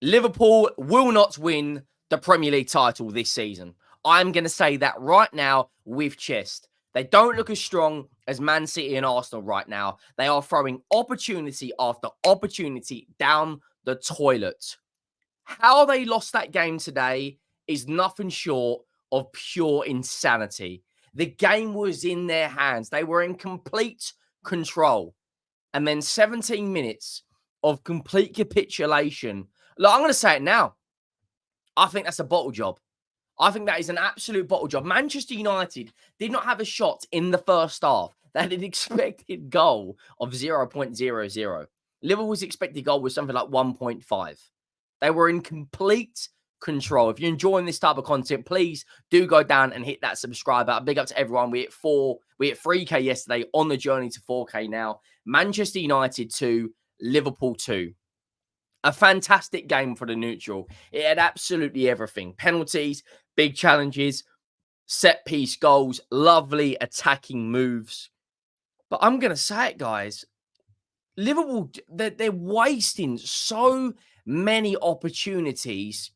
Liverpool will not win the Premier League title this season. I'm going to say that right now with chest. They don't look as strong as Man City and Arsenal right now. They are throwing opportunity after opportunity down the toilet. How they lost that game today is nothing short of pure insanity. The game was in their hands. They were in complete control. And then 17 minutes of complete capitulation. Look, I'm going to say it now. I think that's a bottle job. I think that is an absolute bottle job. Manchester United did not have a shot in the first half. They had an expected goal of 0.00. Liverpool's expected goal was something like 1.5. They were in complete control. If you're enjoying this type of content, please do go down and hit that subscribe button. Big up to everyone. We hit 3K yesterday, on the journey to 4K now. Manchester United 2, Liverpool 2. A fantastic game for the neutral. It had absolutely everything. Penalties, big challenges, set piece goals, lovely attacking moves. But I'm going to say it, guys. Liverpool, they're wasting so many opportunities.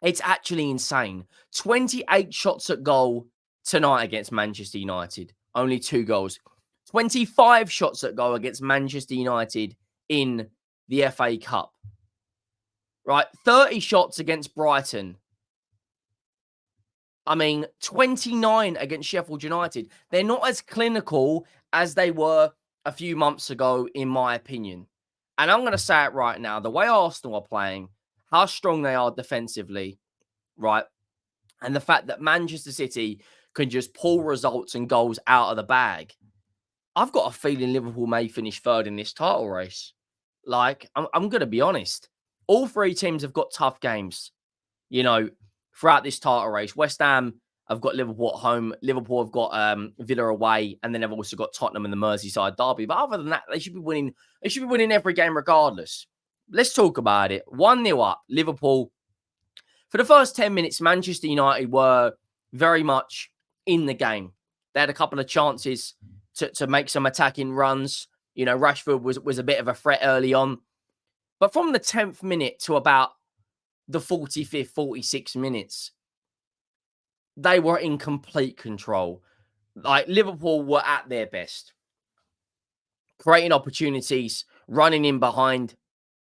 It's actually insane. 28 shots at goal tonight against Manchester United. Only 2 goals. 25 shots at goal against Manchester United in the FA Cup. Right? 30 shots against Brighton. I mean, 29 against Sheffield United. They're not as clinical as they were a few months ago, in my opinion. And I'm going to say it right now. The way Arsenal are playing, how strong they are defensively, right? And the fact that Manchester City can just pull results and goals out of the bag. I've got a feeling Liverpool may finish third in this title race. Like, I'm going to be honest. All 3 teams have got tough games, throughout this title race. West Ham have got Liverpool at home. Liverpool have got Villa away, and then they've also got Tottenham in the Merseyside derby. But other than that, they should be winning. They should be winning every game regardless. Let's talk about it. 1-0 up, Liverpool. For the first 10 minutes, Manchester United were very much in the game. They had a couple of chances to make some attacking runs. Rashford was a bit of a threat early on. But from the 10th minute to about the 45th, 46 minutes, they were in complete control. Like, Liverpool were at their best. Creating opportunities, running in behind.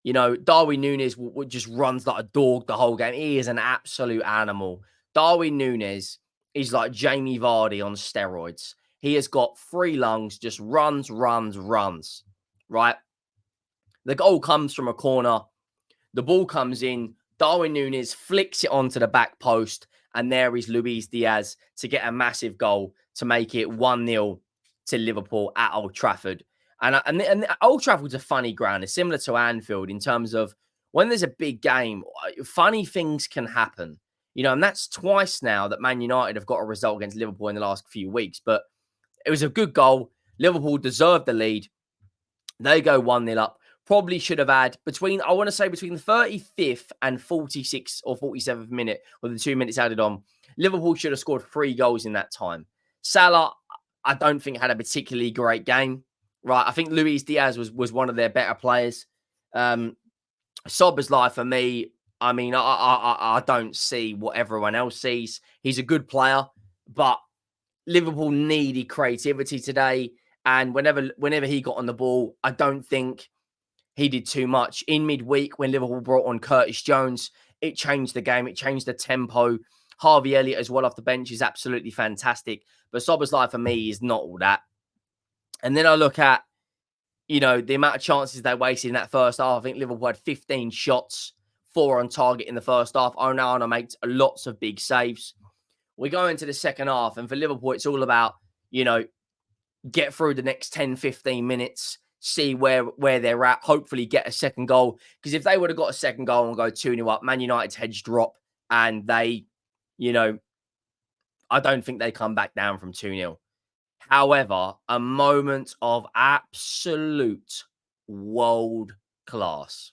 Darwin Núñez just runs like a dog the whole game. He is an absolute animal. Darwin Núñez is like Jamie Vardy on steroids. He has got 3 lungs, just runs, right? The goal comes from a corner. The ball comes in. Darwin Núñez flicks it onto the back post. And there is Luis Diaz to get a massive goal to make it 1-0 to Liverpool at Old Trafford. And Old Trafford's a funny ground. It's similar to Anfield in terms of when there's a big game, funny things can happen. And that's twice now that Man United have got a result against Liverpool in the last few weeks. But it was a good goal. Liverpool deserved the lead. They go 1-0 up. Probably should have had between the 35th and 46th or 47th minute, with the 2 minutes added on. Liverpool should have scored 3 goals in that time. Salah, I don't think, had a particularly great game. Right, I think Luis Diaz was one of their better players. Szoboszlai, for me, I mean, I don't see what everyone else sees. He's a good player, but Liverpool needed creativity today. And whenever he got on the ball, I don't think he did too much. In midweek, when Liverpool brought on Curtis Jones, it changed the game. It changed the tempo. Harvey Elliott as well off the bench is absolutely fantastic. But Szoboszlai, for me, is not all that. And then I look at, the amount of chances they wasted in that first half. I think Liverpool had 15 shots, 4 on target in the first half. Onana makes lots of big saves. We go into the second half, and for Liverpool, it's all about, get through the next 10, 15 minutes, see where they're at, hopefully get a second goal. Because if they would have got a second goal and go 2-0 up, Man United's heads drop, and they, I don't think they come back down from 2-0. However, a moment of absolute world class.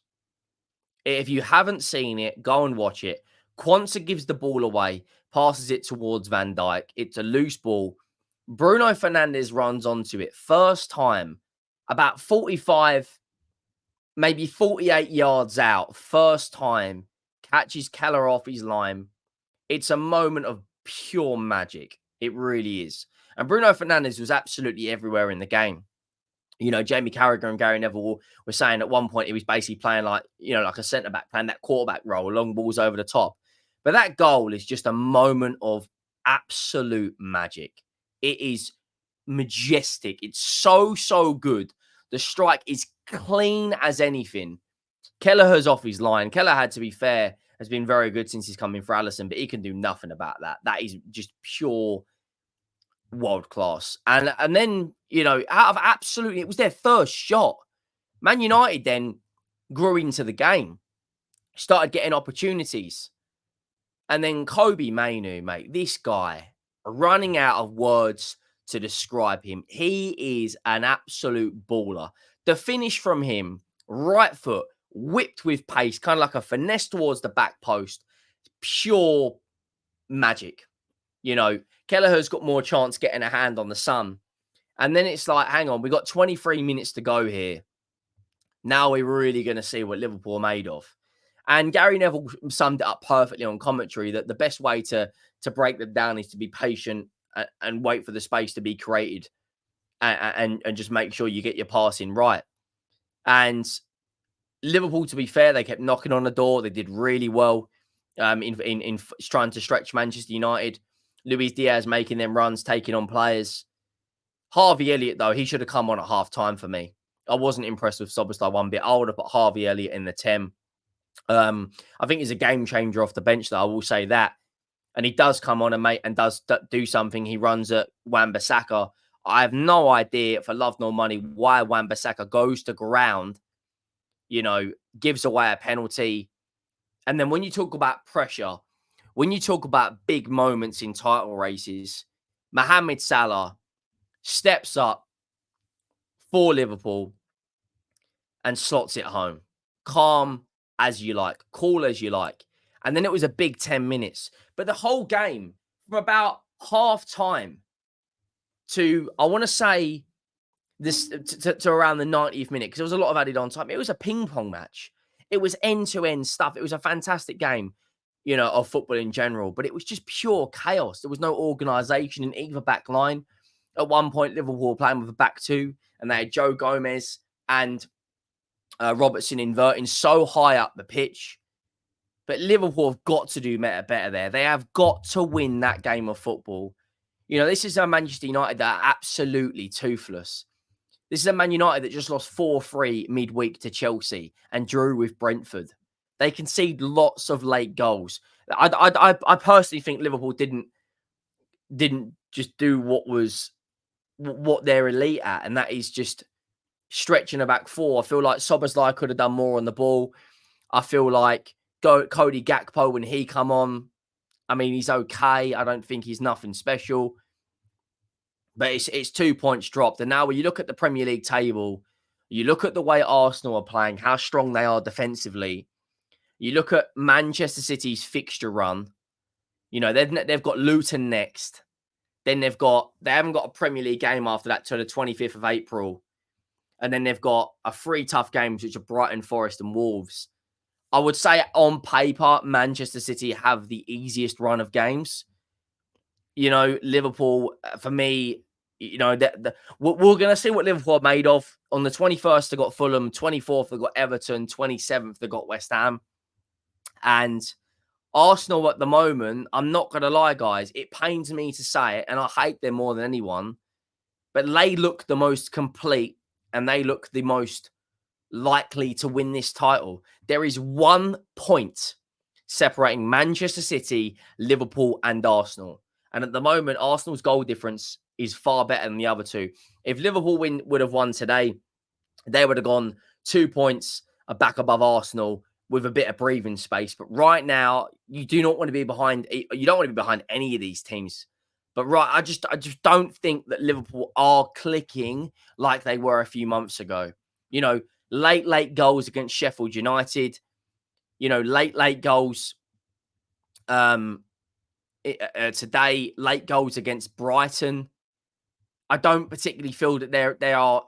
If you haven't seen it, go and watch it. Quansah gives the ball away, passes it towards Van Dijk. It's a loose ball. Bruno Fernandes runs onto it. First time, about 45 maybe 48 yards out, first time, catches Keller off his line. It's a moment of pure magic. It really is. And Bruno Fernandes was absolutely everywhere in the game. Jamie Carragher and Gary Neville were saying at one point he was basically playing like a centre back, playing that quarterback role, long balls over the top. But that goal is just a moment of absolute magic. It is majestic. It's so, so good. The strike is clean as anything. Kelleher's off his line. Kelleher, had to be fair, has been very good since he's come in for Allison, but he can do nothing about that. That is just pure world class. And then, out of absolutely, it was their first shot. Man United then grew into the game, started getting opportunities. And then Kobe Mainu, mate, this guy, running out of words to describe him. He is an absolute baller. The finish from him, right foot, whipped with pace, kind of like a finesse towards the back post. Pure magic. Kelleher's got more chance getting a hand on the sun. And then it's like, hang on, we got 23 minutes to go here. Now we're really going to see what Liverpool are made of. And Gary Neville summed it up perfectly on commentary that the best way to break them down is to be patient and wait for the space to be created and just make sure you get your passing right. And Liverpool, to be fair, they kept knocking on the door. They did really well in trying to stretch Manchester United. Luis Diaz making them runs, taking on players. Harvey Elliott, though, he should have come on at half time for me. I wasn't impressed with Szoboszlai one bit. I would have put Harvey Elliott in the 10. I think he's a game changer off the bench, though. I will say that. And he does come on and does do something. He runs at Wan-Bissaka. I have no idea, for love nor money, why Wan-Bissaka goes to ground, gives away a penalty. And then when you talk about pressure, when you talk about big moments in title races, Mohamed Salah steps up for Liverpool and slots it home. Calm as you like, cool as you like. And then it was a big 10 minutes. But the whole game, from about half time to, I want to say, this to around the 90th minute, because there was a lot of added on time. It was a ping pong match. It was end-to-end stuff. It was a fantastic game, of football in general. But it was just pure chaos. There was no organisation in either back line. At one point, Liverpool were playing with a back two, and they had Joe Gomez and Robertson inverting so high up the pitch. But Liverpool have got to do better there. They have got to win that game of football. This is a Manchester United that are absolutely toothless. This is a Man United that just lost 4-3 midweek to Chelsea and drew with Brentford. They concede lots of late goals. I personally think Liverpool didn't just do what they're elite at, and that is just stretching a back four. I feel like Szoboszlai could have done more on the ball. I feel like Cody Gakpo, when he come on, I mean, he's okay. I don't think he's nothing special. But it's 2 points dropped. And now when you look at the Premier League table, you look at the way Arsenal are playing, how strong they are defensively. You look at Manchester City's fixture run. They've got Luton next. Then they haven't got a Premier League game after that till the 25th of April. And then they've got 3 tough games, which are Brighton, Forest and Wolves. I would say on paper, Manchester City have the easiest run of games. Liverpool, for me, we're going to see what Liverpool are made of. On the 21st, they got Fulham. 24th, they got Everton. 27th, they got West Ham. And Arsenal at the moment, I'm not going to lie, guys, it pains me to say it, and I hate them more than anyone, but they look the most complete and they look the most likely to win this title. There is 1 point separating Manchester City, Liverpool, and Arsenal. And at the moment, Arsenal's goal difference is far better than the other two. If Liverpool would have won today, they would have gone 2 points back above Arsenal with a bit of breathing space. But right now, you do not want to be behind. You don't want to be behind any of these teams. But I just don't think that Liverpool are clicking like they were a few months ago. Late goals against Sheffield United. Late goals today. Late goals against Brighton. I don't particularly feel that they are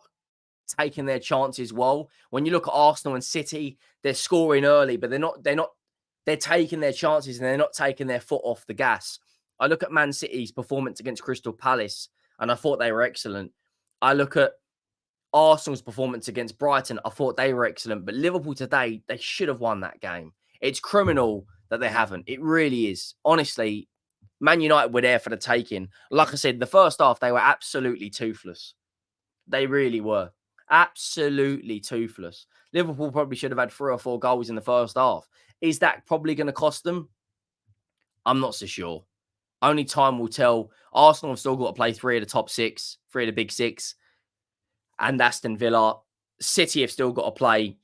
taking their chances well. When you look at Arsenal and City, they're scoring early, but they're taking their chances and they're not taking their foot off the gas. I look at Man City's performance against Crystal Palace, and I thought they were excellent. I look at Arsenal's performance against Brighton. I thought they were excellent, but Liverpool today, they should have won that game. It's criminal that they haven't. It really is. Honestly, Man United were there for the taking. Like I said, the first half, they were absolutely toothless. They really were. Absolutely toothless. Liverpool probably should have had 3 or 4 goals in the first half. Is that probably going to cost them? I'm not so sure. Only time will tell. Arsenal have still got to play 3 of the top 6, 3 of the big 6, and Aston Villa. City have still got to play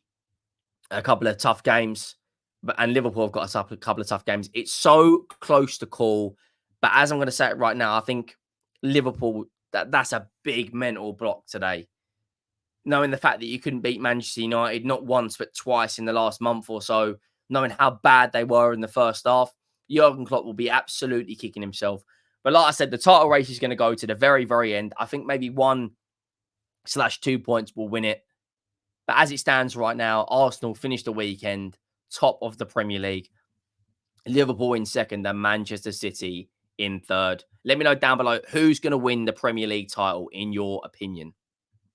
a couple of tough games, and Liverpool have got a couple of tough games. It's so close to call, but as I'm going to say it right now, I think Liverpool, that's a big mental block today. Knowing the fact that you couldn't beat Manchester United not once but twice in the last month or so, knowing how bad they were in the first half, Jurgen Klopp will be absolutely kicking himself. But like I said, the title race is going to go to the very, very end. I think maybe 1/2 points will win it. But as it stands right now, Arsenal finished the weekend top of the Premier League. Liverpool in second and Manchester City in third. Let me know down below who's going to win the Premier League title in your opinion.